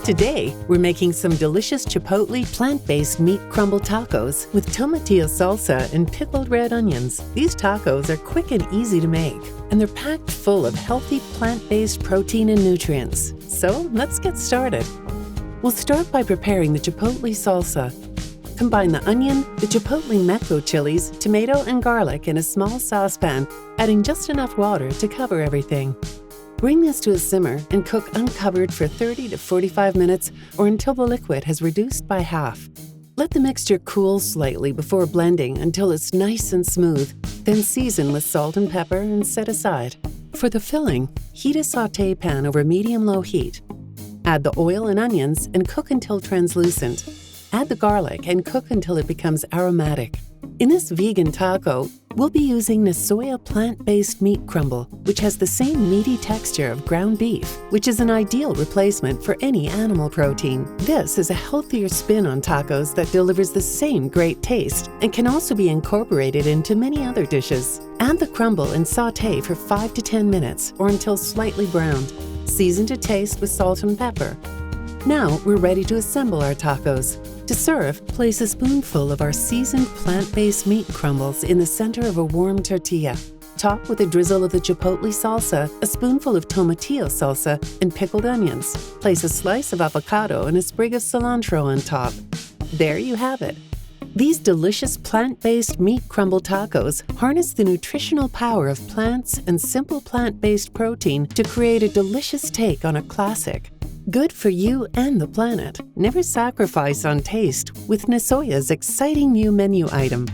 Today, we're making some delicious Chipotle plant-based meat crumble tacos with Tomatillo Salsa and pickled red onions. These tacos are quick and easy to make, and they're packed full of healthy plant-based protein and nutrients. So let's get started. We'll start by preparing the Chipotle Salsa. Combine the onion, the Chipotle Meco chilies, tomato, and garlic in a small saucepan, adding just enough water to cover everything. Bring this to a simmer and cook uncovered for 30 to 45 minutes or until the liquid has reduced by half. Let the mixture cool slightly before blending until it's nice and smooth, then season with salt and pepper and set aside. For the filling, heat a sauté pan over medium-low heat. Add the oil and onions and cook until translucent. Add the garlic and cook until it becomes aromatic. In this vegan taco, we'll be using Nasoya Plant-Based Meat Crumble, which has the same meaty texture of ground beef, which is an ideal replacement for any animal protein. This is a healthier spin on tacos that delivers the same great taste and can also be incorporated into many other dishes. Add the crumble and sauté for 5 to 10 minutes or until slightly browned. Season to taste with salt and pepper. Now we're ready to assemble our tacos. To serve, place a spoonful of our seasoned plant-based meat crumbles in the center of a warm tortilla. Top with a drizzle of the Chipotle salsa, a spoonful of Tomatillo salsa, and pickled onions. Place a slice of avocado and a sprig of cilantro on top. There you have it. These delicious plant-based meat crumble tacos harness the nutritional power of plants and simple plant-based protein to create a delicious take on a classic. Good for you and the planet. Never sacrifice on taste with Nasoya's exciting new menu item.